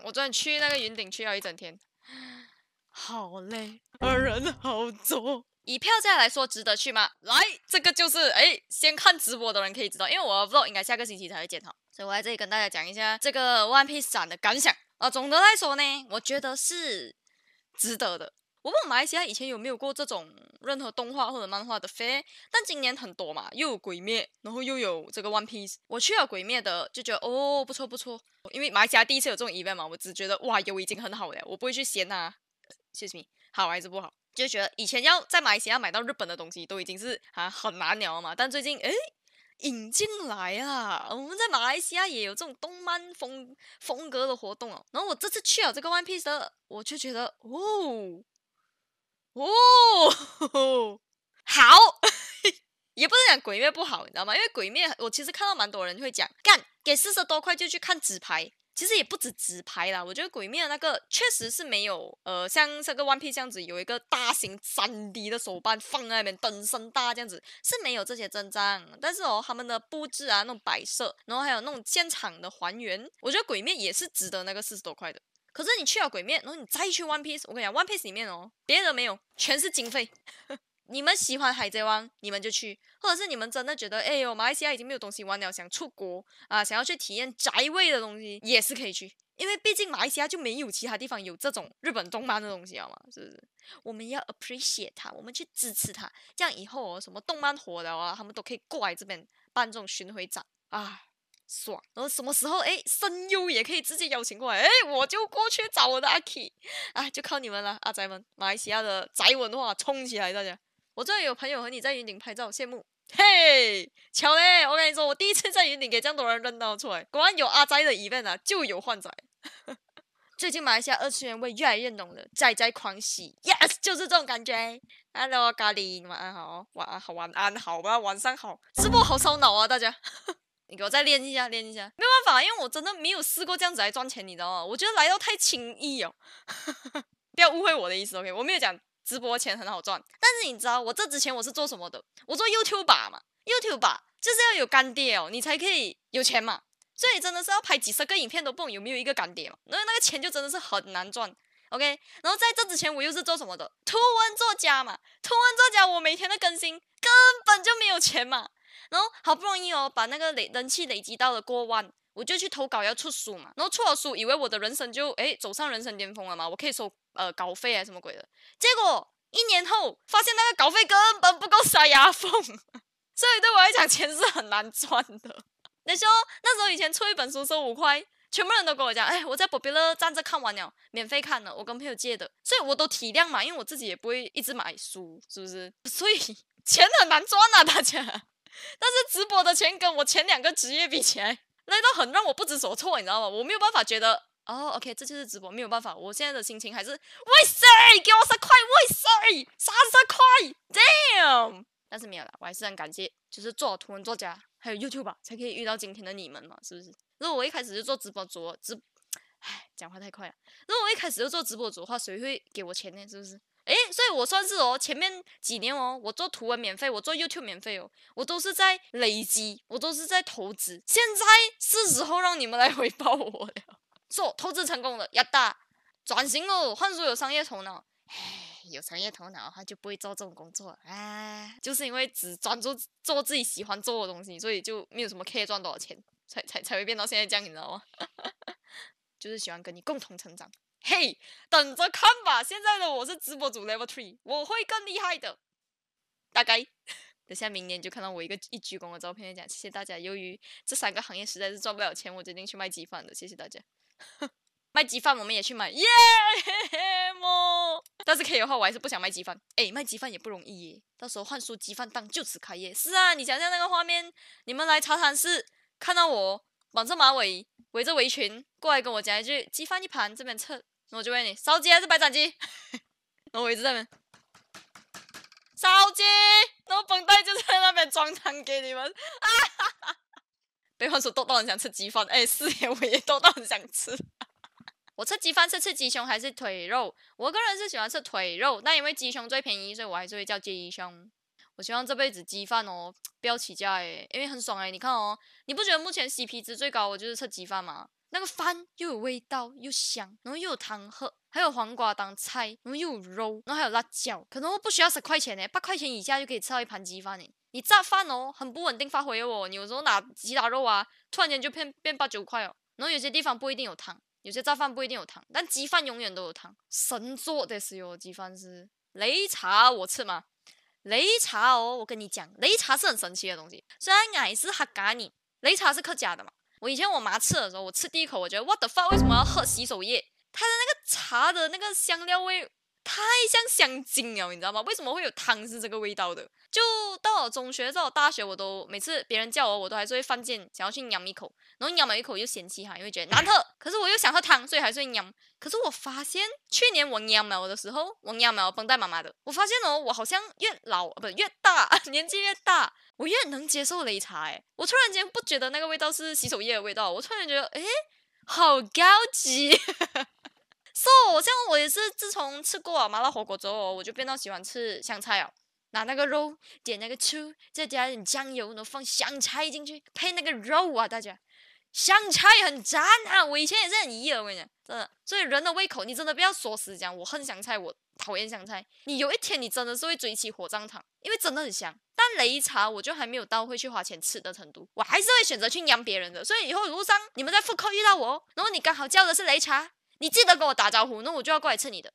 我昨天去那个云顶去了一整天，好累，人好多。以票价来说，值得去吗？来，这个就是先看直播的人可以知道，因为我的 vlog 应该下个星期才会剪好，所以我在这里跟大家讲一下这个 One Piece 展的感想啊。总的来说呢，我觉得是值得的。我不知道马来西亚以前有没有过这种任何动画或者漫画的 fair， 但今年很多嘛，又有鬼灭，然后又有这个 One Piece。我去了鬼灭的，就觉得哦不错不错，因为马来西亚第一次有这种 event 嘛，我只觉得哇有已经很好了，我不会去嫌啊，excuse me， 好还是不好，就觉得以前要在马来西亚买到日本的东西都已经是很难了嘛，但最近引进来啊，我们在马来西亚也有这种动漫风格的活动哦。然后我这次去了这个 One Piece 的，我就觉得好，也不是讲鬼灭不好，你知道吗？因为鬼灭我其实看到蛮多人会讲，干给40多块就去看纸牌。其实也不止纸牌啦，我觉得鬼灭的那个确实是没有像这个 One Piece 这样子有一个大型3D 的手办放在那边灯声大这样子是没有这些阵仗，但是他们的布置啊那种摆设，然后还有那种现场的还原，我觉得鬼灭也是值得那个40多块的。可是你去了鬼灭，然后你再去 One Piece， 我跟你讲 One Piece 里面别的没有，全是经费。你们喜欢海贼王，你们就去；或者是你们真的觉得，马来西亚已经没有东西玩了，想出国啊，想要去体验宅味的东西，也是可以去。因为毕竟马来西亚就没有其他地方有这种日本动漫的东西，好吗？是不是？我们要 appreciate 它，我们去支持它，这样以后什么动漫火了啊，他们都可以过来这边办这种巡回展啊。爽，然后什么时候声优也可以直接邀请过来，我就过去找我的阿 K， 就靠你们了，阿宅们，马来西亚的宅文化冲起来，大家！我这里有朋友和你在云顶拍照，羡慕。嘿，巧嘞！我跟你说，我第一次在云顶给这样多人认到出来，果然有阿宅的 event 啊，就有换仔。最近马来西亚二次元味越来越浓了，宅宅狂喜 ，yes， 就是这种感觉。Hello， 咖喱，晚安好，晚安好，晚安好吧，晚上好。直播好烧脑啊，大家。你给我再练一下，练一下。没有办法，因为我真的没有试过这样子来赚钱，你知道吗？我觉得来到太轻易哦。不要误会我的意思 ，OK？ 我没有讲直播钱很好赚，但是你知道我这之前我是做什么的？我做 YouTuber 嘛，YouTuber 就是要有干爹哦，你才可以有钱嘛。所以真的是要拍几十个影片都不懂有没有一个干爹嘛，那个钱就真的是很难赚。OK， 然后在这之前我又是做什么的？图文作家嘛，图文作家我每天的更新根本就没有钱嘛。然后好不容易把那个人气累积到了过万，我就去投稿要出书嘛。然后出了书，以为我的人生就走上人生巅峰了嘛，我可以收稿费啊什么鬼的。结果1年后发现那个稿费根本不够塞牙缝，所以对我来讲钱是很难赚的。那时候以前出一本书收5块。全部人都跟我讲，我在 Popular 站着看完了，免费看了，我跟朋友借的，所以我都体谅嘛，因为我自己也不会一直买书，是不是？所以钱很难赚啊，大家。但是直播的钱跟我前2个职业比起来，来到很让我不知所措，你知道吗？我没有办法觉得OK， 这就是直播，没有办法，我现在的心情还是喂塞，给我10块，喂塞，30块 ，damn！ 但是没有啦，我还是很感谢，就是做图文作家还有 YouTuber 才可以遇到今天的你们嘛，是不是？如果我一开始就做直播主，讲话太快了。如果我一开始就做直播主的话，谁会给我钱呢？是不是？所以我算是前面几年我做图文免费，我做 YouTube 免费我都是在累积，我都是在投资。现在是时候让你们来回报我了。做投资成功了，呀哒，转型了，换说有商业头脑。有商业头脑的话就不会做这种工作就是因为只专注做自己喜欢做的东西，所以就没有什么 K 赚多少钱，才会变到现在这样，你知道吗？就是喜欢跟你共同成长。嘿，等着看吧！现在的我是直播主 Level 3，我会更厉害的。大概等下明年就看到我一鞠躬的照片，讲谢谢大家。由于这3个行业实在是赚不了钱，我决定去卖鸡饭的。谢谢大家。卖鸡饭我们也去买，耶！但是可以的话，我还是不想卖鸡饭。卖鸡饭也不容易耶，到时候换书鸡饭档就此开业。是啊，你想象那个画面，你们来茶餐室看到我绑着马尾，围着围裙过来跟我讲一句鸡饭1盘，这边测，然后我就问你烧鸡还是白斩鸡，然后我一直在那边烧鸡，然后绷带就在那边装汤给你们。被换说逗到很想吃鸡饭，是耶，我也逗到很想吃。我吃鸡饭是吃鸡胸还是腿肉？我个人是喜欢吃腿肉，但因为鸡胸最便宜，所以我还是会叫鸡胸。我希望这辈子鸡饭不要起价因为很爽你看你不觉得目前 CP 值最高的就是吃鸡饭吗？那个饭又有味道又香，然后又有汤喝，还有黄瓜当菜，然后又有肉，然后还有辣椒，可能不需要10块钱呢，8块钱以下就可以吃到一盘鸡饭呢。你炸饭哦，很不稳定发挥哦，你有时候拿其他肉啊，突然间就变8、9块哦。然后有些地方不一定有汤，有些炸饭不一定有汤，但鸡饭永远都有汤，神作的是哟，鸡饭是。擂茶我吃吗？擂茶哦，我跟你讲，擂茶是很神奇的东西。虽然俺是客家人，擂茶是客家的嘛。我以前我妈吃的时候，我吃第一口，我觉得 what the fuck， 为什么要喝洗手液？它的那个茶的那个香料味太像香精了，你知道吗？为什么会有汤是这个味道的？就到了中学，到了大学，我都每次别人叫我都还是会犯贱，想要去咬一口，然后咬了一口又嫌弃它，因为觉得难喝。可是我又想喝汤，所以还是会咬。可是我发现去年我咬了的时候，我咬了绷带妈妈的，我发现哦，我好像越老不越大，年纪越大，我越能接受擂茶哎。我突然间不觉得那个味道是洗手液的味道，我突然觉得诶，好高级。像我也是自从吃过麻辣火锅之后，我就变到喜欢吃香菜哦。拿那个肉点那个醋，再加点酱油，然后放香菜进去，配那个肉啊，大家香菜很赞啊！我以前也是很疑的，我跟你讲，真的。所以人的胃口，你真的不要说死讲我恨香菜，我讨厌香菜。你有一天你真的是会追起火葬场，因为真的很香。但擂茶我就还没有到会去花钱吃的程度，我还是会选择去养别人的。所以以后路上你们在food court遇到我，然后你刚好叫的是擂茶，你记得跟我打招呼，那我就要过来吃你的。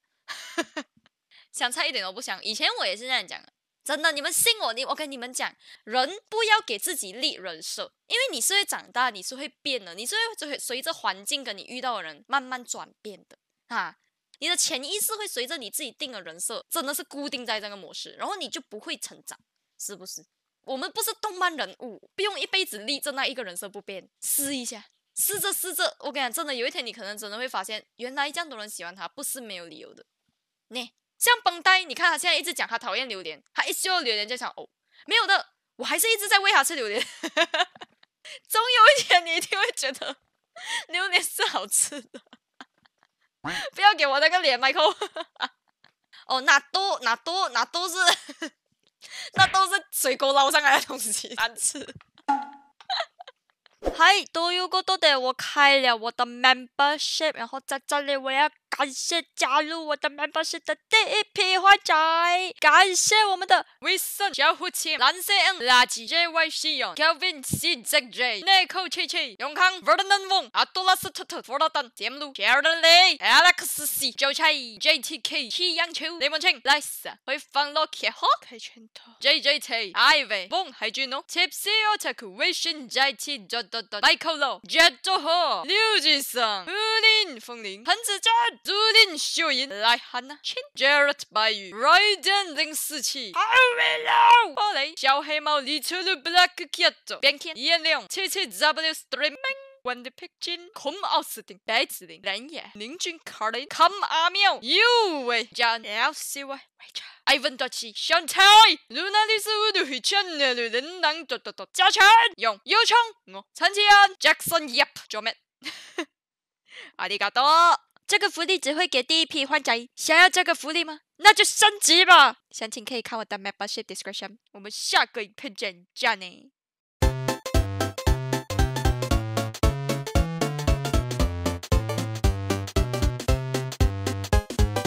香菜一点都不香，以前我也是这样讲的。真的，你们信我，我跟你们讲，人不要给自己立人设，因为你是会长大，你是会变的，你是会随着环境跟你遇到的人慢慢转变的啊。你的潜意识会随着你自己定的人设，真的是固定在这个模式，然后你就不会成长，是不是？我们不是动漫人物，不用一辈子立着那一个人设不变，试一下，试着，我跟你讲，真的有一天你可能真的会发现，原来这样多人喜欢他不是没有理由的，呢。像绷带，你看他现在一直讲他讨厌榴莲，他一说到榴莲就想哦，没有的，我还是一直在喂他吃榴莲。总有一天你一定会觉得榴莲是好吃的。不要给我那个脸，Michael。哦，那都是那都是水沟捞上来的东西，难吃。嗨，都有个多的，我开了我的 membership， 然后在这里我要感谢加入我的 membership 的第一批会员，感谢我们的 Wilson 小虎青、蓝色 N、垃圾 JY 西勇、Kelvin CZJ、Nico 七七、永康 Vernon Wong、阿多拉斯特特、弗洛登、节目 Sheldon Lee、Alex C、周差 JTK、七央球、李文清、Lice、会放落开好开拳头 JJT、Ivy、Bong 海军哦、Tipsy Otaku、微信 JT Michael Lo、Jet 周和、刘志生、吴林、风铃、彭子健、朱林秀英、来汉娜、Jared 白宇、Ryden 047、好美了、波雷、小黑猫、李楚鲁 Black Cat、边天、颜亮、77W Streaming、Wendy Pigeon、孔奥斯汀、白子林、蓝野、宁俊 Carlin、康阿妙、尤伟、John LCY、Ivan 多奇、香菜、Luna 丽丝乌的黑圈的人狼加权、勇、有冲、我、陈启安、Jackson Yep、Jomet。阿里嘎多。这个福利只会给第一批患者，想要这个福利吗？那就升级吧！详情可以看我的 membership description。我们下个影片见，加呢。